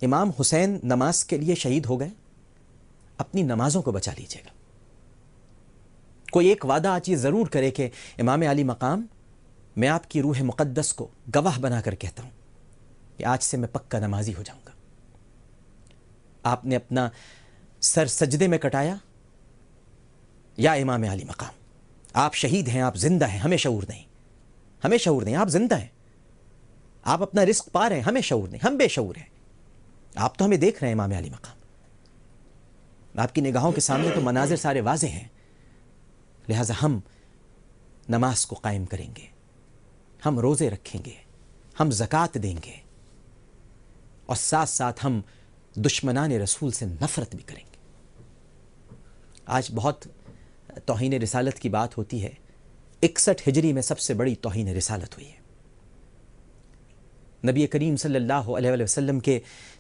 امام حسین نماز کے لیے شہید ہو گئے، اپنی نمازوں کو بچا لیجیے گا۔ کوئی ایک وعدہ آج یہ ضرور کرے کہ امام علی مقام، میں آپ کی روح مقدس کو گواہ بنا کر کہتا ہوں کہ آج سے میں پکا نمازی ہو جاؤں گا۔ آپ نے اپنا سر سجدے میں کٹایا، یا امام علی مقام آپ شہید ہیں، آپ زندہ ہیں، ہمیں شعور نہیں، ہمیں شعور نہیں، آپ زندہ ہیں، آپ اپنا رزق پا رہے ہیں، ہمیں شعور نہیں، ہم بے شعور ہیں۔ آپ تو ہمیں دیکھ رہے ہیں امام علی مقام، آپ کی نگاہوں کے سامنے تو مناظر سارے واضح ہیں، لہٰذا ہم نماز کو قائم کریں گے، ہم روزے رکھیں گے، ہم زکوٰۃ دیں گے، اور ساتھ ساتھ ہم دشمنان رسول سے نفرت بھی کریں گے۔ آج بہت توہین رسالت کی بات ہوتی ہے، 61 ہجری میں سب سے بڑی توہین رسالت ہوئی ہے۔ نبی کریم صلی اللہ علیہ وآلہ وسلم کے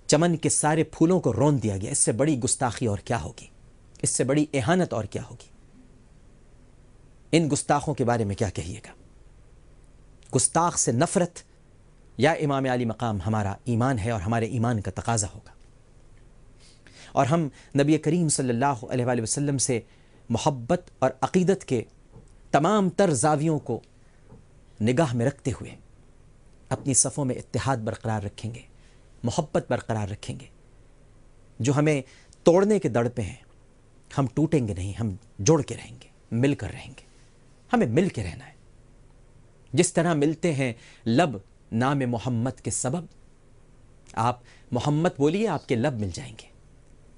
چمن کے سارے پھولوں کو رون دیا گیا۔ اس سے بڑی گستاخی اور کیا ہوگی؟ اس سے بڑی اہانت اور کیا ہوگی؟ ان گستاخوں کے بارے میں کیا کہیے گا؟ گستاخ سے نفرت یا امام علی مقام ہمارا ایمان ہے اور ہمارے ایمان کا تقاضا ہوگا، اور ہم نبی کریم صلی اللہ علیہ وآلہ وسلم سے محبت اور عقیدت کے تمام تر زاویوں کو نگاہ میں رکھتے ہوئے اپنی صفوں میں اتحاد برقرار رکھیں گے، محبت برقرار رکھیں گے۔ جو ہمیں توڑنے کے دڑ پہ ہیں، ہم ٹوٹیں گے نہیں، ہم جڑ کے رہیں گے، مل کر رہیں گے۔ ہمیں مل کے رہنا ہے، جس طرح ملتے ہیں لب نام محمد کے سبب۔ آپ محمد بولیے، آپ کے لب مل جائیں گے۔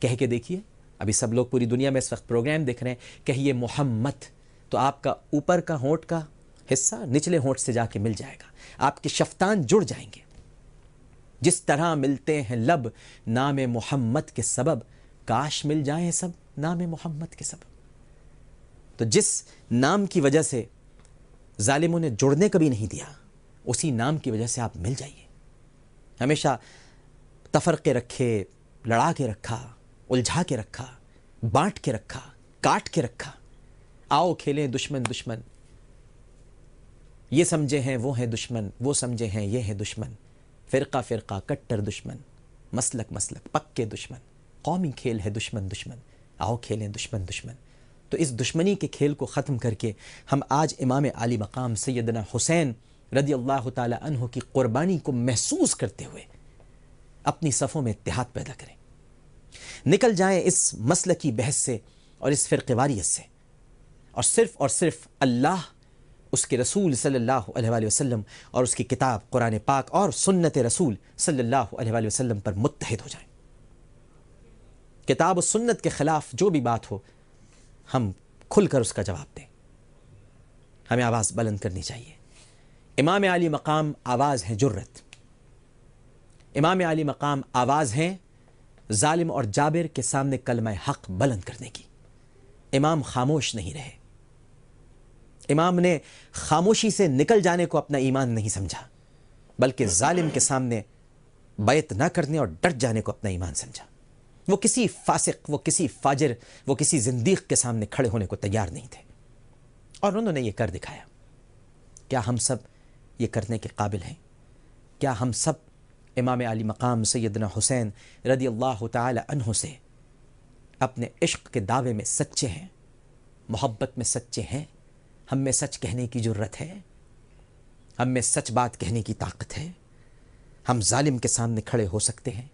کہہ کے دیکھیے، ابھی سب لوگ پوری دنیا میں اس وقت پروگرام دیکھ رہے ہیں، کہیے محمد، تو آپ کا اوپر کا ہونٹ کا حصہ نچلے ہونٹ سے جا کے مل جائے گا، آپ کے شفتان جڑ جائیں گے۔ جس طرح ملتے ہیں لب نام محمد کے سبب، کاش مل جائیں سب نام محمد کے سبب۔ تو جس نام کی وجہ سے ظالموں نے جڑنے کبھی نہیں دیا، اسی نام کی وجہ سے آپ مل جائیے۔ ہمیشہ تفرقے رکھے، لڑا کے رکھا، الجھا کے رکھا، بانٹ کے رکھا، کاٹ کے رکھا۔ آؤ کھیلیں دشمن دشمن، یہ سمجھے ہیں وہ ہیں دشمن، وہ سمجھے ہیں یہ ہیں دشمن، فرقہ فرقہ کٹر دشمن، مسلک مسلک پکے دشمن، قومی کھیل ہے دشمن دشمن، آؤ کھیلیں دشمن دشمن۔ تو اس دشمنی کے کھیل کو ختم کر کے ہم آج امام علی مقام سیدنا حسین رضی اللہ تعالی عنہ کی قربانی کو محسوس کرتے ہوئے اپنی صفوں میں اتحاد پیدا کریں، نکل جائیں اس مسلکی بحث سے اور اس فرقے واریت سے، اور صرف اللہ، اس کے رسول صلی اللہ علیہ وآلہ وسلم اور اس کی کتاب قرآن پاک اور سنت رسول صلی اللہ علیہ وآلہ وسلم پر متحد ہو جائیں۔ کتاب و سنت کے خلاف جو بھی بات ہو، ہم کھل کر اس کا جواب دیں۔ ہمیں آواز بلند کرنی چاہیے۔ امام علی مقام آواز ہے جرت، امام علی مقام آواز ہیں ظالم اور جابر کے سامنے کلمہ حق بلند کرنے کی۔ امام خاموش نہیں رہے، امام نے خاموشی سے نکل جانے کو اپنا ایمان نہیں سمجھا، بلکہ ظالم کے سامنے بیعت نہ کرنے اور ڈٹ جانے کو اپنا ایمان سمجھا۔ وہ کسی فاسق، وہ کسی فاجر، وہ کسی زندیق کے سامنے کھڑے ہونے کو تیار نہیں تھے، اور انہوں نے یہ کر دکھایا۔ کیا ہم سب یہ کرنے کے قابل ہیں؟ کیا ہم سب امام علی مقام سیدنا حسین رضی اللہ تعالی عنہ سے اپنے عشق کے دعوے میں سچے ہیں، محبت میں سچے ہیں؟ ہم میں سچ کہنے کی جرت ہے، ہم میں سچ بات کہنے کی طاقت ہے؟ ہم ظالم کے سامنے کھڑے ہو سکتے ہیں؟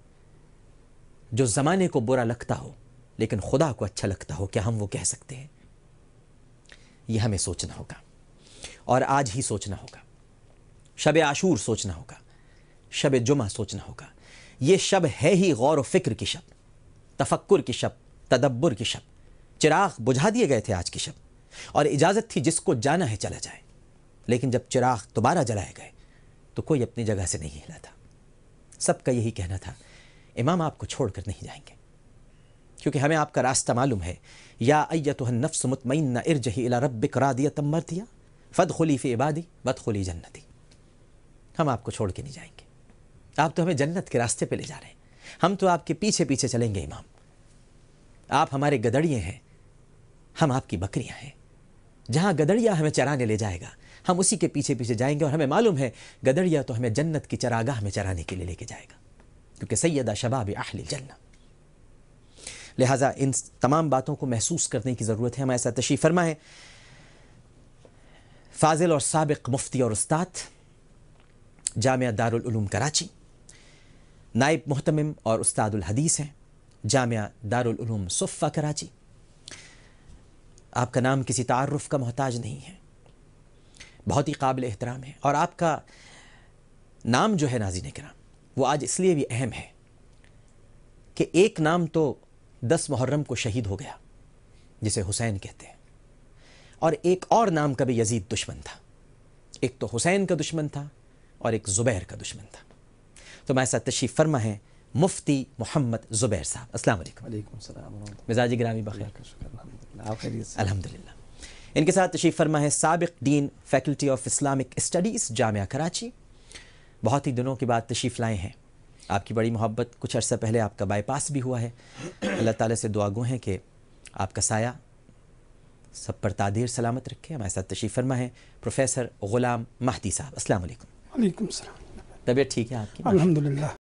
جو زمانے کو برا لگتا ہو لیکن خدا کو اچھا لگتا ہو، کیا ہم وہ کہہ سکتے ہیں؟ یہ ہمیں سوچنا ہوگا، اور آج ہی سوچنا ہوگا۔ شب عاشور سوچنا ہوگا، شب جمعہ سوچنا ہوگا۔ یہ شب ہے ہی غور و فکر کی شب، تفکر کی شب، تدبر کی شب۔ چراغ بجھا دیے گئے تھے آج کی شب، اور اجازت تھی جس کو جانا ہے چلا جائے، لیکن جب چراغ دوبارہ جلائے گئے تو کوئی اپنی جگہ سے نہیں ہلا تھا۔ سب کا یہی کہنا تھا، امام آپ کو چھوڑ کر نہیں جائیں گے، کیونکہ ہمیں آپ کا راستہ معلوم ہے۔ یا ایتها النفس مطمئنہ ارجعی الی ربک راضیۃ مرضیہ فادخلی فی عبادی وادخلی جنتی۔ ہم آپ کو چھوڑ کے نہیں جائیں گے، آپ تو ہمیں جنت کے راستے پہ لے جا رہے ہیں، ہم تو آپ کے پیچھے پیچھے چلیں گے امام۔ آپ ہمارے گدڑیے ہیں، ہم آپ کی بکریاں ہیں۔ جہاں گدڑیا ہمیں چرانے لے جائے گا، ہم اسی کے پیچھے پیچھے جائیں گے، اور ہمیں معلوم ہے گدڑیا تو ہمیں جنت کی چراگاہ میں چرانے کے لیے لے کے جائے گا۔ کیونکہ سیدہ شباب اہل الجنہ. لہٰذا ان تمام باتوں کو محسوس کرنے کی ضرورت ہے. ہمارے ساتھ تشریف فرما ہے فاضل اور سابق مفتی اور استاد جامعہ دارالعلوم کراچی، نائب محتمم اور استاد الحدیث ہیں جامعہ دارالعلوم صفہ کراچی. آپ کا نام کسی تعارف کا محتاج نہیں ہے، بہت ہی قابل احترام ہے. اور آپ کا نام جو ہے ناظرین کرام وہ آج اس لیے بھی اہم ہے کہ ایک نام تو 10 محرم کو شہید ہو گیا جسے حسین کہتے ہیں، اور ایک اور نام کا بھی یزید دشمن تھا. ایک تو حسین کا دشمن تھا اور ایک زبیر کا دشمن تھا. تو ہمارے ساتھ تشریف فرما ہے مفتی محمد زبیر صاحب. السلام علیکم. وعلیکم السلام ورحمۃ اللہ. مزاج گرامی بخیر؟ اللہ کا شکر الحمدللہ. آپ خیریت سے؟ الحمدللہ. ان کے ساتھ تشریف فرما ہے سابق dean faculty of Islamic studies Jamia Karachi. بہت ہی دنوں کے بعد تشریف لائے ہیں. آپ کی بڑی محبت، کچھ عرصہ پہلے آپ کا بائی پاس بھی ہوا ہے. اللہ تعالیٰ سے دعا گو ہیں کہ آپ کا سایہ سب پر تادیر سلامت رکھے. ہمارے ساتھ تشریف فرما ہے پروفیسر غلام مہدی صاحب. السلام علیکم. وعلیکم السلام. طبیعت ٹھیک ہے آپ کی؟ الحمدللہ.